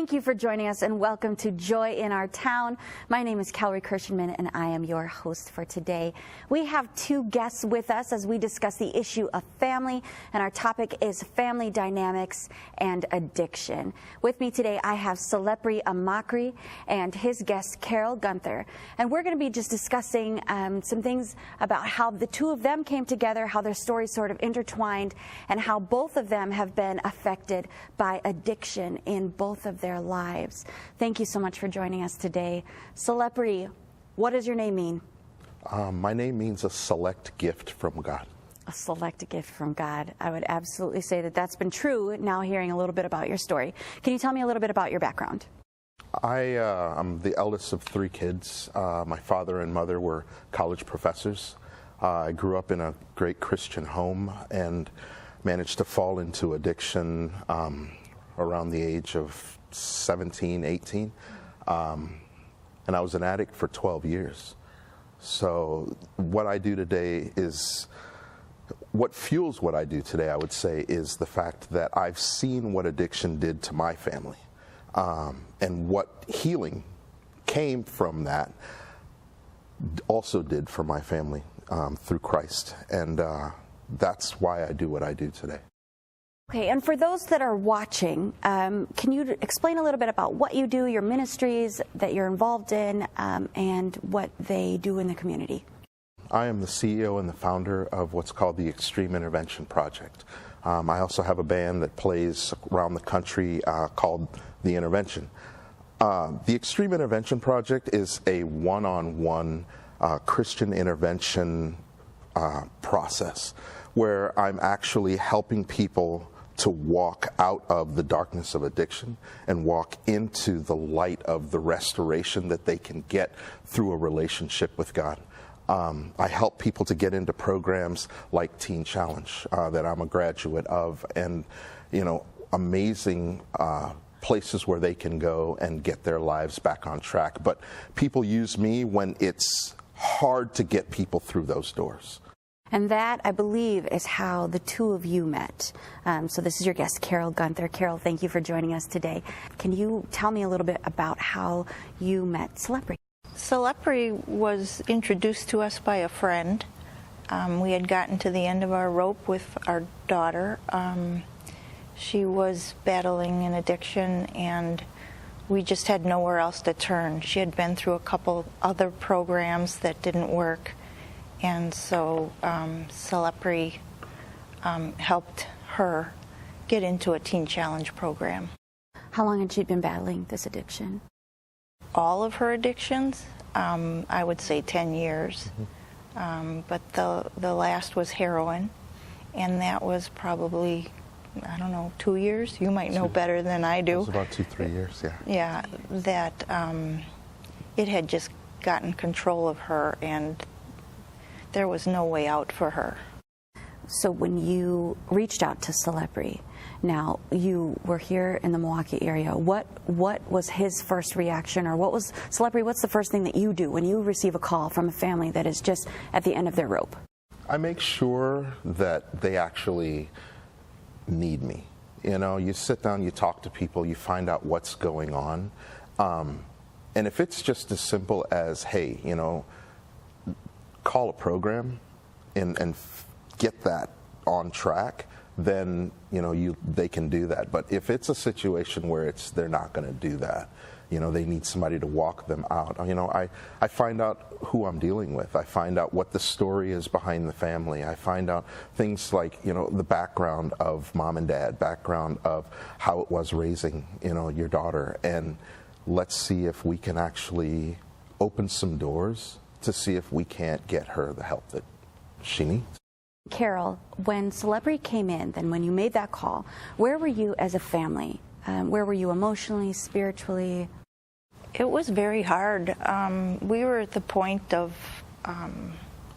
Thank you for joining us and welcome to Joy in Our Town. My name is Calvary Kirschenman and I am your host for today. We have two guests with us as we discuss the issue of family, and our topic is family dynamics and addiction. With me today I have Selepri Amakri and his guest Carol Gunther, and we're going to be just discussing some things about how the two of them came together, how their stories sort of intertwined, and how both of them have been affected by addiction in both of their lives. Thank you so much for joining us today. Selepri, what does your name mean? My name means a select gift from God. A select gift from God. I would absolutely say that that's been true, now hearing a little bit about your story. Can you tell me a little bit about your background? I'm the eldest of three kids. My father and mother were college professors. I grew up in a great Christian home and managed to fall into addiction around the age of 17, 18. And I was an addict for 12 years. So what I do today is, what fuels what I do today, I would say, is the fact that I've seen what addiction did to my family. And what healing came from that also did for my family through Christ. And that's why I do what I do today. Okay, and for those that are watching, can you explain a little bit about what you do, your ministries that you're involved in, and what they do in the community? I am the CEO and the founder of what's called the Xtreme Intervention Project. I also have a band that plays around the country called The Intervention. The Xtreme Intervention Project is a one-on-one Christian intervention process where I'm actually helping people to walk out of the darkness of addiction and walk into the light of the restoration that they can get through a relationship with God. I help people to get into programs like Teen Challenge that I'm a graduate of, and amazing places where they can go and get their lives back on track. But people use me when it's hard to get people through those doors. And that, I believe, is how the two of you met. So this is your guest, Carol Gunther. Carol, thank you for joining us today. Can you tell me a little bit about how you met Selepri? Selepri was introduced to us by a friend. We had gotten to the end of our rope with our daughter. She was battling an addiction, and we just had nowhere else to turn. She had been through a couple other programs that didn't work. And so Selepri helped her get into a Teen Challenge program. How long had she been battling this addiction? All of her addictions, I would say 10 years. But the last was heroin, and that was probably, I don't know, 2 years? You might know better than I do. It was about 2-3 years, yeah. Yeah, that it had just gotten control of her, and there was no way out for her. So when you reached out to Selepri, now you were here in the Milwaukee area, what was his first reaction, or Selepri, what's the first thing that you do when you receive a call from a family that is just at the end of their rope? I make sure that they actually need me. You sit down, you talk to people, you find out what's going on. And if it's just as simple as, hey, call a program and get that on track, then they can do that. But if it's a situation where they're not going to do that, they need somebody to walk them out. I find out who I'm dealing with. I find out what the story is behind the family. I find out things like the background of mom and dad, background of how it was raising your daughter, and let's see if we can actually open some doors to see if we can't get her the help that she needs. Carol, when Selepri came in, then when you made that call, where were you as a family? Where were you emotionally, spiritually? It was very hard. We were at the point of,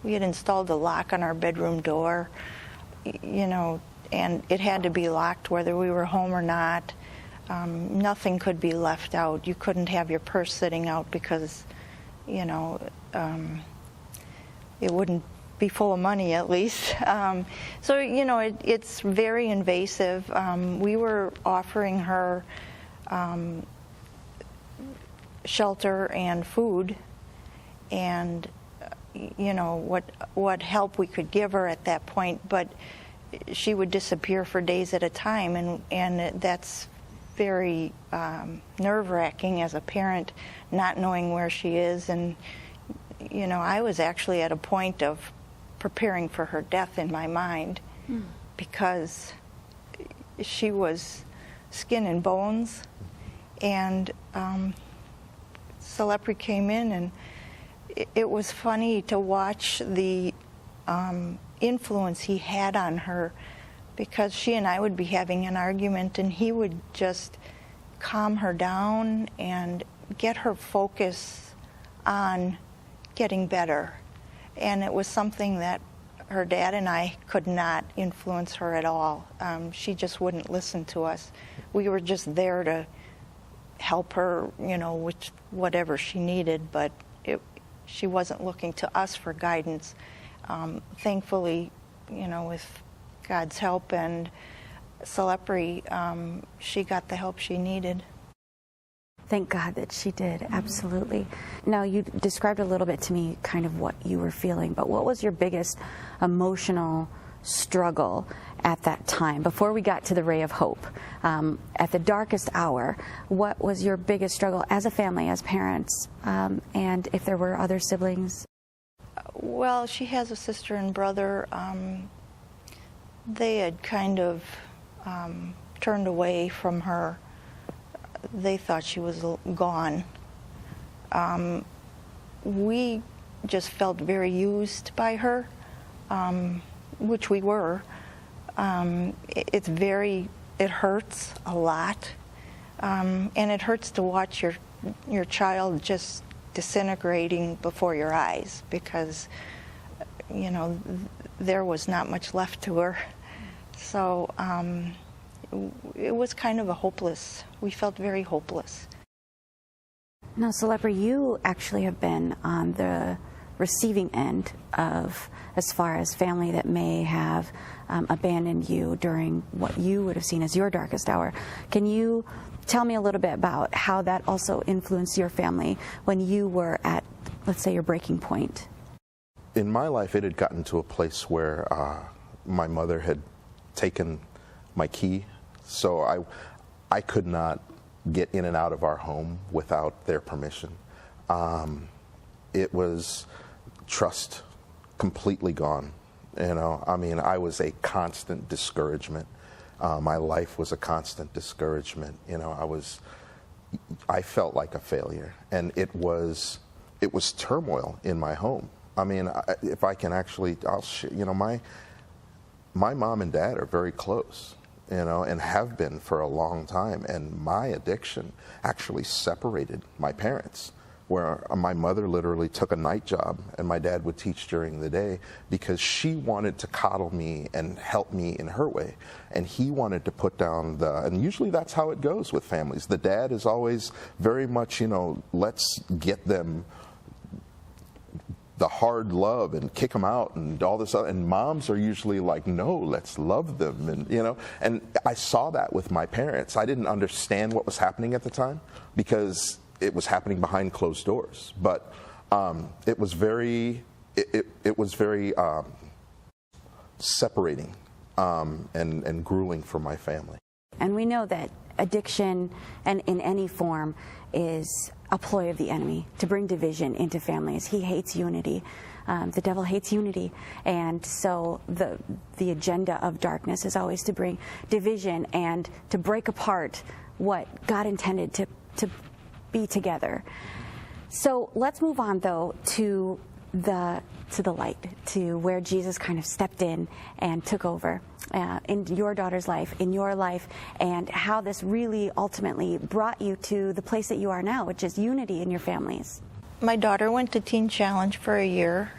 we had installed a lock on our bedroom door, and it had to be locked whether we were home or not. Nothing could be left out. You couldn't have your purse sitting out because it wouldn't be full of money, at least. So it's very invasive. We were offering her shelter and food, and what help we could give her at that point, but she would disappear for days at a time, and that's very nerve-wracking as a parent, not knowing where she is. And I was actually at a point of preparing for her death in my mind, because she was skin and bones, and Selepri came in, and it was funny to watch the influence he had on her, because she and I would be having an argument, and he would just calm her down and get her focus on getting better. And it was something that her dad and I could not influence her at all. She just wouldn't listen to us. We were just there to help her, with whatever she needed, but she wasn't looking to us for guidance. Thankfully, with God's help and Selepri, she got the help she needed. Thank God that she did, absolutely. Now, you described a little bit to me kind of what you were feeling, but what was your biggest emotional struggle at that time, before we got to the ray of hope? At the darkest hour, what was your biggest struggle as a family, as parents, and if there were other siblings? Well, she has a sister and brother. They had kind of turned away from her. They thought she was gone. We just felt very used by her, which we were. It hurts a lot, and it hurts to watch your child just disintegrating before your eyes, because there was not much left to her. So it was kind of we felt very hopeless. Now, Selepri, you actually have been on the receiving end of, as far as family that may have abandoned you during what you would have seen as your darkest hour. Can you tell me a little bit about how that also influenced your family when you were at, let's say, your breaking point? In my life, it had gotten to a place where my mother had taken my key, so I could not get in and out of our home without their permission. It was trust completely gone. I was a constant discouragement. My life was a constant discouragement. I felt like a failure, and it was turmoil in my home. If I can actually, I'll share. My mom and dad are very close, and have been for a long time. And my addiction actually separated my parents, where my mother literally took a night job and my dad would teach during the day, because she wanted to coddle me and help me in her way. And he wanted to put down and usually that's how it goes with families. The dad is always very much, let's get them the hard love and kick them out and all this other, and moms are usually like, no, let's love them. And I saw that with my parents. I didn't understand what was happening at the time, because it was happening behind closed doors, but it was very separating and grueling for my family. And we know that addiction, and in any form, is a ploy of the enemy to bring division into families. He hates unity. The devil hates unity, and so the agenda of darkness is always to bring division and to break apart what God intended to be together. So let's move on, though, to the light, to where Jesus kind of stepped in and took over in your daughter's life, in your life, and how this really ultimately brought you to the place that you are now, which is unity in your families. My daughter went to Teen Challenge for a year.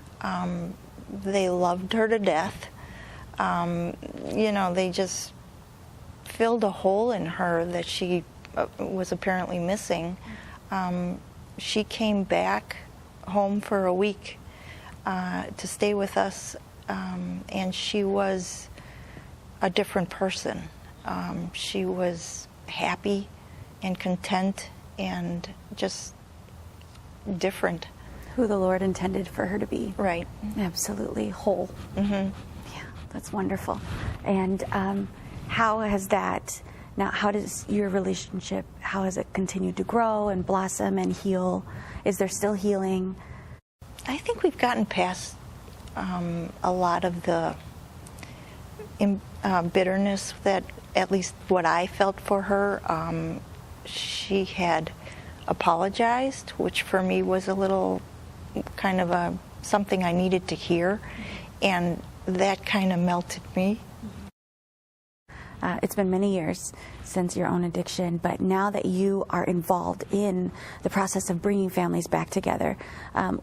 They loved her to death. They just filled a hole in her that she was apparently missing. She came back home for a week to stay with us, and she was a different person. She was happy and content and just different. Who the Lord intended for her to be. Right. Absolutely whole. Mm-hmm. Yeah, that's wonderful. And how has that, now how does your relationship, how has it continued to grow and blossom and heal? Is there still healing? I think we've gotten past a lot of the bitterness that, at least what I felt for her. She had apologized, which for me was a little kind of something I needed to hear, and that kind of melted me. It's been many years since your own addiction, but now that you are involved in the process of bringing families back together,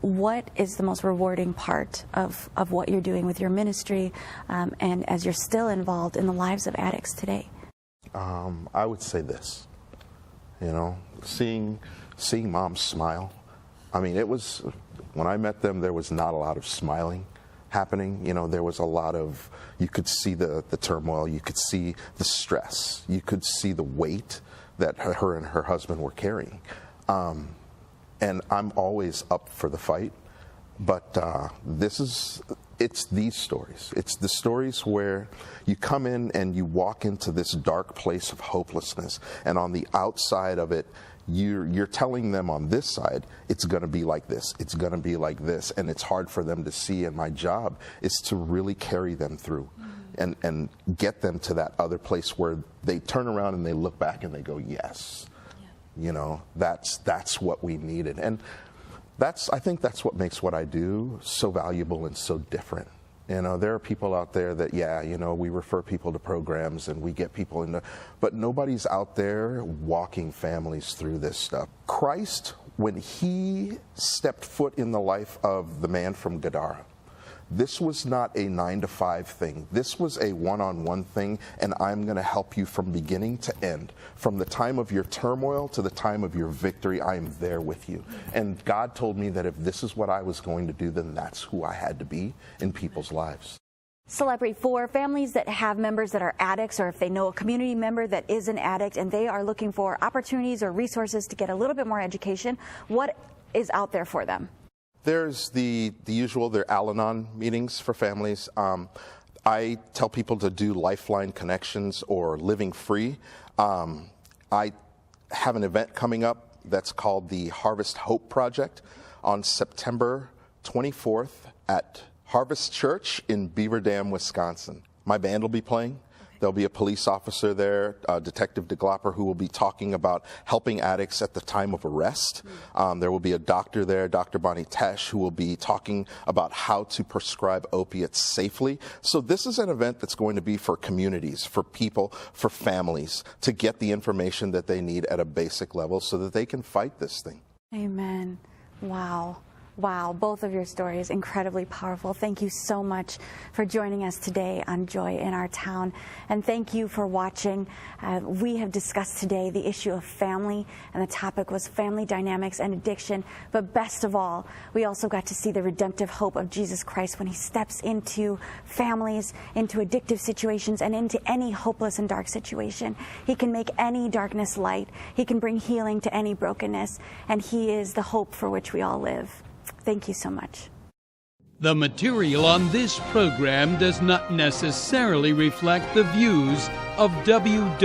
what is the most rewarding part of what you're doing with your ministry, and as you're still involved in the lives of addicts today? I would say this, seeing moms smile. I mean, when I met them, there was not a lot of smiling happening. There was a lot of, you could see the turmoil, you could see the stress, you could see the weight that her and her husband were carrying. And I'm always up for the fight, but it's these stories. It's the stories where you come in and you walk into this dark place of hopelessness, and on the outside of it, you're telling them on this side, it's going to be like this, it's going to be like this, and it's hard for them to see, and my job is to really carry them through and get them to that other place where they turn around and they look back and they go, yes, that's what we needed. And I think that's what makes what I do so valuable and so different. There are people out there that, we refer people to programs and we get people into, but nobody's out there walking families through this stuff. Christ, when he stepped foot in the life of the man from Gadara, this was not a 9-to-5 thing. This was a one-on-one thing, and I'm going to help you from beginning to end. From the time of your turmoil to the time of your victory, I am there with you. And God told me that if this is what I was going to do, then that's who I had to be in people's lives. Selepri, for families that have members that are addicts, or if they know a community member that is an addict and they are looking for opportunities or resources to get a little bit more education, what is out there for them? There's the usual, there are Al-Anon meetings for families. I tell people to do Lifeline Connections or Living Free. I have an event coming up that's called the Harvest Hope Project on September 24th at Harvest Church in Beaver Dam, Wisconsin. My band will be playing. There'll be a police officer there, Detective DeGlopper, who will be talking about helping addicts at the time of arrest. There will be a doctor there, Dr. Bonnie Tesh, who will be talking about how to prescribe opiates safely. So this is an event that's going to be for communities, for people, for families, to get the information that they need at a basic level so that they can fight this thing. Amen. Wow. Wow, both of your stories incredibly powerful. Thank you so much for joining us today on Joy in Our Town. And thank you for watching. We have discussed today the issue of family, and the topic was family dynamics and addiction. But best of all, we also got to see the redemptive hope of Jesus Christ when he steps into families, into addictive situations, and into any hopeless and dark situation. He can make any darkness light. He can bring healing to any brokenness. And he is the hope for which we all live. Thank you so much. The material on this program does not necessarily reflect the views of WWRS.